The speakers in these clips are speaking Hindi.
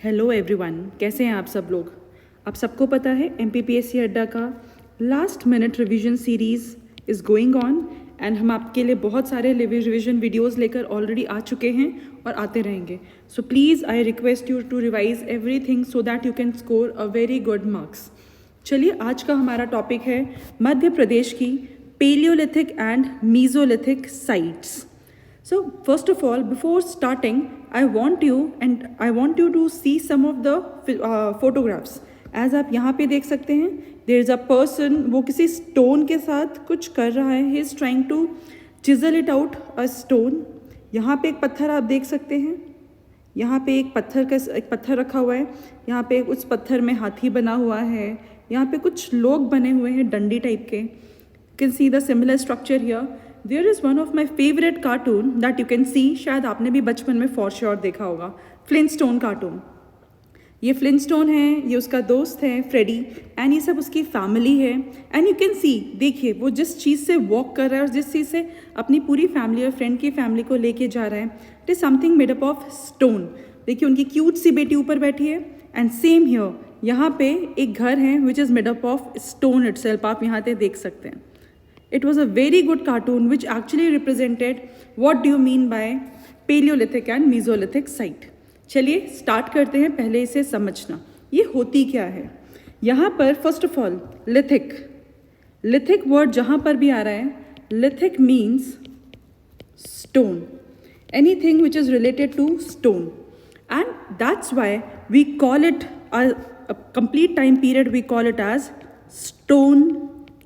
हेलो एवरीवन, कैसे हैं आप सब लोग। आप सबको पता है MPPSC अड्डा का last minute revision series is going on and हम आपके लिए बहुत सारे रिवीजन वीडियोस लेकर ऑलरेडी आ चुके हैं और आते रहेंगे। So please I request you to revise everything so that you can score a very good marks. चलिए, आज का हमारा टॉपिक है मध्य प्रदेश की palaeolithic and mesolithic sites. So first of all, before starting, I want you to see some of the photographs. As आप यहाँ पे देख सकते हैं, there is a person, वो किसी stone के साथ कुछ कर रहा है. He is trying to chisel it out a stone. यहाँ पे एक पत्थर आप देख सकते हैं. यहाँ पे एक पत्थर रखा हुआ है. यहाँ पे उस पत्थर में हाथी बना हुआ है. यहाँ पे कुछ लोग बने हुए हैं डंडी टाइप के. You can see the similar structure here. There is one of my favorite cartoon that you can see. शायद आपने भी बचपन में for sure देखा होगा, फ्लिंटस्टोन कार्टून. ये फ्लिंटस्टोन है, ये उसका दोस्त है फ्रेडी एंड ये सब उसकी फैमिली है. एंड यू कैन सी, देखिए वो जिस चीज़ से वॉक कर रहा है और जिस चीज़ से अपनी पूरी फैमिली और फ्रेंड की फैमिली को लेके जा रहा है, it is something made up of stone. देखिए उनकी क्यूट सी बेटी ऊपर बैठी है. एंड सेम हियर, यहाँ पे एक घर है which is made up of stone itself. आप यहाँ पे देख सकते हैं. It was a very good cartoon which actually represented what do you mean by Paleolithic and Mesolithic site. चलिए स्टार्ट करते हैं. पहले इसे समझना ये होती क्या है. यहाँ पर first of all lithic word जहाँ पर भी आ रहा है, lithic means stone, anything which is related to stone. And that's why we call it a complete time period, we call it as stone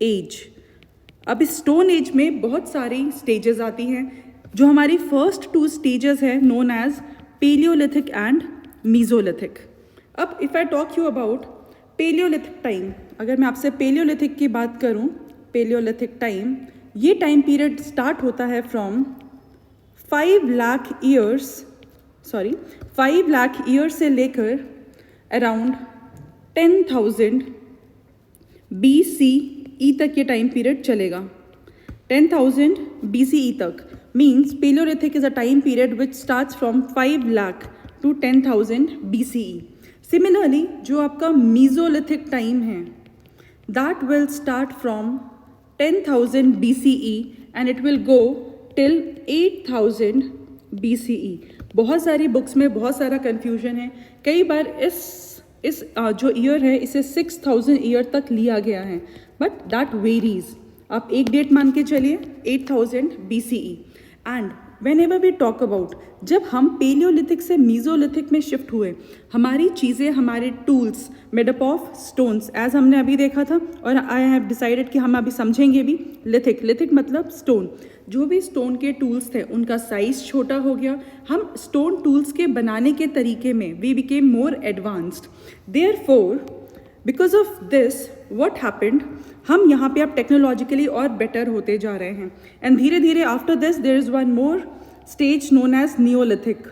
age. अब इस स्टोन एज में बहुत सारी स्टेजेस आती हैं. जो हमारी फर्स्ट 2 स्टेजेस है known as palaeolithic and mesolithic. अब if I talk you about palaeolithic time, अगर मैं आपसे पेलियोलिथिक की बात करूं, पेलियोलिथिक टाइम, ये टाइम पीरियड स्टार्ट होता है फ्रॉम 5 लाख ईयर्स से लेकर अराउंड 10,000 BCE तक ये टाइम पीरियड चलेगा. 10,000 BCE तक means palaeolithic is a time period which starts from 5 lakh to 10,000 BCE. Similarly जो आपका मीजोलिथिक टाइम है, that will start from 10,000 BCE and it will go till 8,000 BCE. बहुत सारी बुक्स में बहुत सारा कन्फ्यूजन है. कई बार इस जो ईयर है इसे 6,000 ईयर तक लिया गया है, बट दैट वेरीज. आप एक डेट मान के चलिए 8,000 BCE. And whenever we talk about, जब हम पेलियोलिथिक से मीजोलिथिक में शिफ्ट हुए, हमारी चीज़ें, हमारे tools made up of stones, as हमने अभी देखा था और आई हैव डिसाइडेड कि हम अभी समझेंगे भी. लिथिक मतलब स्टोन. जो भी स्टोन के टूल्स थे उनका साइज छोटा हो गया. हम स्टोन टूल्स के बनाने के तरीके में we became more advanced. Therefore because of this what happened, हम यहाँ पे अब टेक्नोलॉजिकली और बेटर होते जा रहे हैं. एंड धीरे धीरे after this there is one more stage known as neolithic.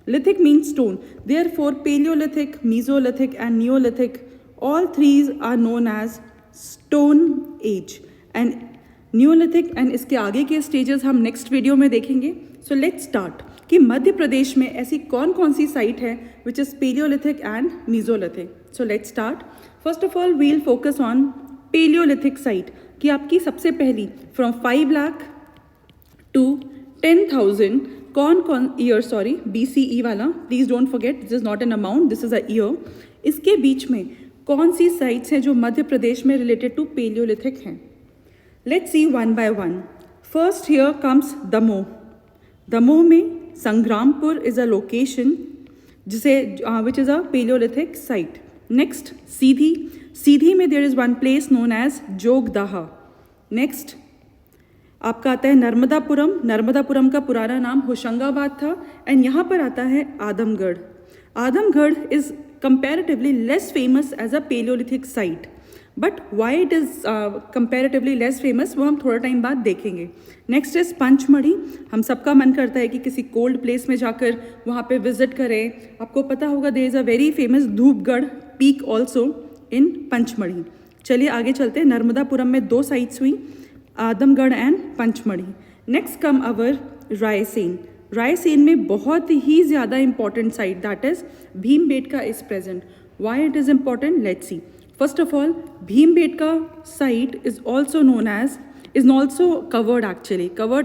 Lithic means stone. Therefore palaeolithic, mesolithic and neolithic, all threes are known as stone age. एंड न्यूलिथिक एंड इसके आगे के स्टेजेस हम नेक्स्ट वीडियो में देखेंगे. सो लेट्स स्टार्ट कि मध्य प्रदेश में ऐसी कौन कौन सी साइट है which is palaeolithic and mesolithic. So let's start. First of all we'll focus on palaeolithic site कि आपकी सबसे पहली फ्रॉम 5 लाख टू 10,000 कौन ईयर, BCE वाला, please don't forget, this is not an amount, this is a year. इसके बीच में कौन सी साइट्स हैं जो मध्य प्रदेश में रिलेटेड टू पेलियोलिथिक हैं. Let's see one by one. First here comes Damoh. Damoh में संग्रामपुर is a location जिसे which is a Paleolithic site. Next सीधी में there is one place known as जोगदाहा. Next आपका आता है नर्मदापुरम का पुराना नाम होशंगाबाद था. एंड यहाँ पर आता है Adamgarh is comparatively less famous as a Paleolithic site. But why it is comparatively less famous वो हम थोड़ा टाइम बाद देखेंगे. Next is Pachmarhi. हम सबका मन करता है कि किसी कोल्ड प्लेस में जाकर वहाँ पे विजिट करें. आपको पता होगा there is a very famous Dhupgarh peak also in Pachmarhi. चलिए आगे चलते हैं. नर्मदापुरम में 2 साइट्स हुई, Adamgarh and Pachmarhi. Next come our Raisen. Raisen में बहुत ही ज़्यादा important site that is Bhimbetka is present. Why it is important, let's see. First of all, Bhimbetka site is also known as is also covered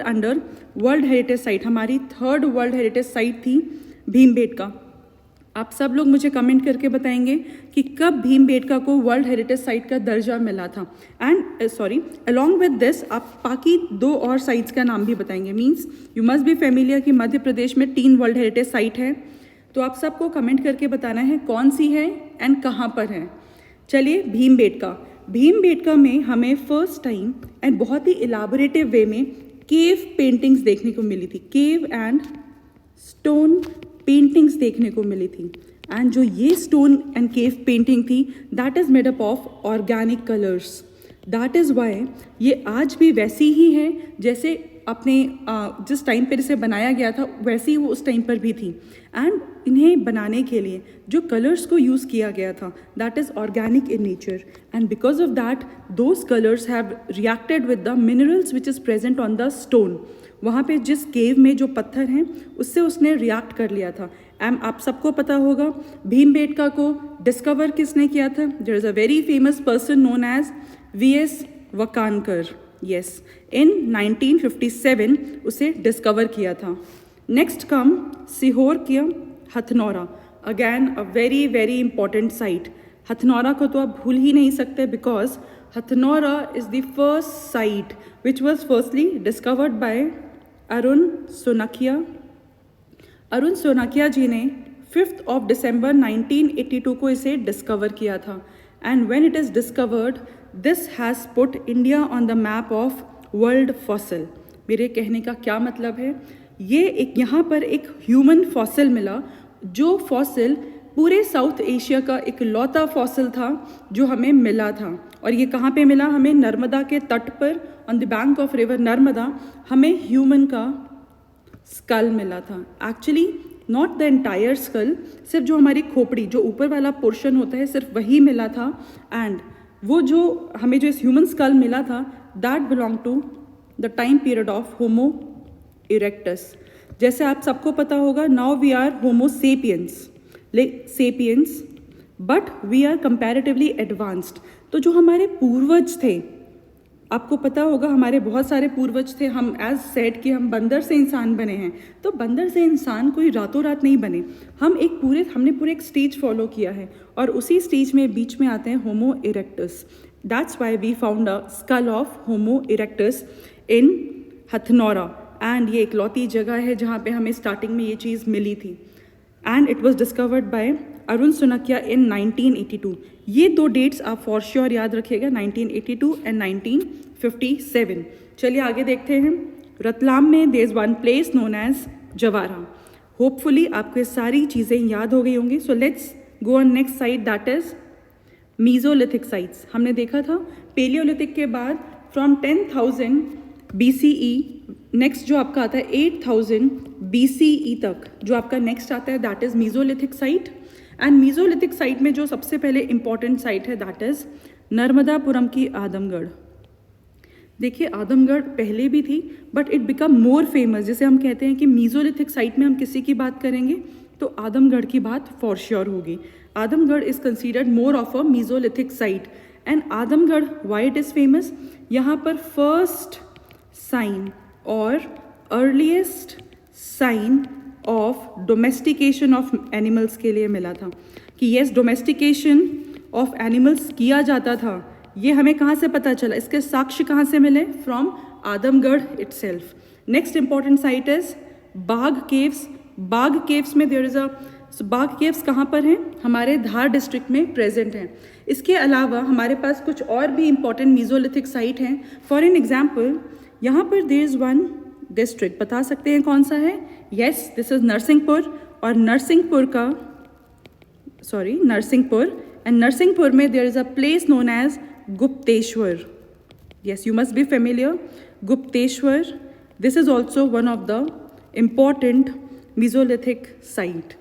under world heritage site. हमारी 3rd वर्ल्ड हेरिटेज साइट थी भीमबेटका. आप सब लोग मुझे कमेंट करके बताएंगे कि कब भीमबेटका को वर्ल्ड हेरिटेज साइट का दर्जा मिला था. एंड अलॉन्ग विद दिस आप बाकी 2 और साइट्स का नाम भी बताएंगे. Means you must be familiar कि मध्य प्रदेश में 3 वर्ल्ड हेरिटेज साइट है. तो आप सबको कमेंट करके बताना है कौन सी है एंड कहाँ पर है. चलिए, भीमबेटका में हमें फर्स्ट टाइम एंड बहुत ही इलाबोरेटिव वे में केव पेंटिंग्स देखने को मिली थी. केव एंड स्टोन पेंटिंग्स देखने को मिली थी. एंड जो ये स्टोन एंड केव पेंटिंग थी that is made up of organic colours. That is why ये आज भी वैसी ही है जैसे अपने जिस टाइम पर इसे बनाया गया था वैसी वो उस टाइम पर भी थी. एंड इन्हें बनाने के लिए जो कलर्स को यूज़ किया गया था that is organic in nature. And because of that those colours have reacted with the minerals which is present on the stone. वहाँ पे जिस केव में जो पत्थर हैं उससे उसने रिएक्ट कर लिया था. आप सबको पता होगा भीमबेटका को डिस्कवर किसने किया था. There is a very famous person known as V.S. Wakankar. Yes, in 1957 उसे डिस्कवर किया था. नेक्स्ट कम सीहोर किया Hathnora. Again a very very important site. Hathnora को तो आप भूल ही नहीं सकते because Hathnora is the first site which was firstly discovered by Arun Sonakiya. Arun Sonakiya ji ने 5 दिसंबर 1982 को इसे डिस्कवर किया था. And when it is discovered this has put India on the map of world fossil. मेरे कहने का क्या मतलब है, ये एक यहाँ पर एक ह्यूमन फॉसिल मिला जो फॉसिल पूरे साउथ एशिया का एक लौता फॉसिल था जो हमें मिला था. और ये कहाँ पे मिला हमें, नर्मदा के तट पर on the bank of river Narmada हमें ह्यूमन का स्कल मिला था. Actually not the entire skull, सिर्फ जो हमारी खोपड़ी जो ऊपर वाला पोर्शन होता है सिर्फ वही मिला था. एंड वो जो हमें जो इस ह्यूमन स्कल मिला था that belong to the time period of homo erectus. जैसे आप सबको पता होगा now we are homo sapiens but we are comparatively advanced. तो जो हमारे पूर्वज थे, आपको पता होगा हमारे बहुत सारे पूर्वज थे. हम एज सेड कि हम बंदर से इंसान बने हैं. तो बंदर से इंसान कोई रातों रात नहीं बने. हमने पूरे एक स्टेज फॉलो किया है और उसी स्टेज में बीच में आते हैं homo erectus. That's why we found a skull of homo erectus in Hathnora. And ये एक लौती जगह है जहाँ पे हमें स्टार्टिंग में ये चीज़ मिली थी. And it was discovered by Arun Sonakia in 1982. ये 2 डेट्स आप फॉर श्योर याद रखिएगा, 1982 एंड 1957. चलिए आगे देखते हैं. रतलाम में there is one place known as Jawara. Hopefully आपको ये सारी चीज़ें याद हो गई होंगी. So let's go on next site that is mesolithic sites. हमने देखा था पेलियोलिथिक के बाद फ्रॉम 10,000 BCE नेक्स्ट जो आपका आता है 8,000 BCE तक जो आपका नेक्स्ट आता है that is mesolithic site. And mesolithic site में जो सबसे पहले इंपॉर्टेंट साइट है दैट इज़ नर्मदापुरम की आदमगढ़. देखिए आदमगढ़ पहले भी थी but it become more famous. जैसे हम कहते हैं कि मीजोलिथिक साइट में हम किसी की बात करेंगे तो आदमगढ़ की बात फॉर श्योर होगी. Adamgarh is considered more of a mesolithic site. And Adamgarh why it is famous, यहाँ पर फर्स्ट साइन और earliest sign of domestication of animals के लिए मिला था कि येस डोमेस्टिकेशन ऑफ एनिमल्स किया जाता था. ये हमें कहाँ से पता चला, इसके साक्ष्य कहाँ से मिले, from Adamgarh itself. Next important site is बाघ केव्स. बाघ केव्स में देयर इज अ बाघ केव्स कहाँ पर हैं, हमारे धार डिस्ट्रिक्ट में प्रेजेंट हैं. इसके अलावा हमारे पास कुछ और भी इंपॉर्टेंट मीजोलिथिक साइट हैं. फॉर एन एग्जाम्पल यहाँ पर देयर इज वन डिस्ट्रिक्ट, बता सकते हैं कौन सा है, येस दिस इज नरसिंहपुर. और नरसिंहपुर एंड नरसिंहपुर में there is a place known as Gupteshwar. yes you must be familiar Gupteshwar. this is also one of the important Mesolithic site.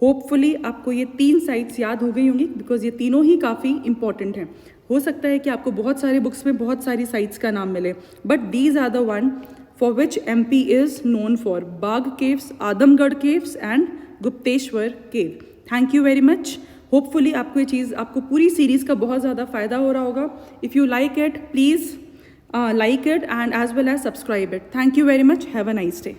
Hopefully आपको ये 3 साइट्स याद हो गई होंगी बिकॉज ये तीनों ही काफ़ी इंपॉर्टेंट हैं. हो सकता है कि आपको बहुत सारे बुक्स में बहुत सारी साइट्स का नाम मिले but these are the one for which MP is known for Bagh Caves, Adamgarh Caves and Gupteshwar Cave. Thank you very much. Hopefully आपको ये चीज़, आपको पूरी सीरीज़ का बहुत ज़्यादा फ़ायदा हो रहा होगा. If you like it, please like it and as well as subscribe it. Thank you very much. Have a nice day.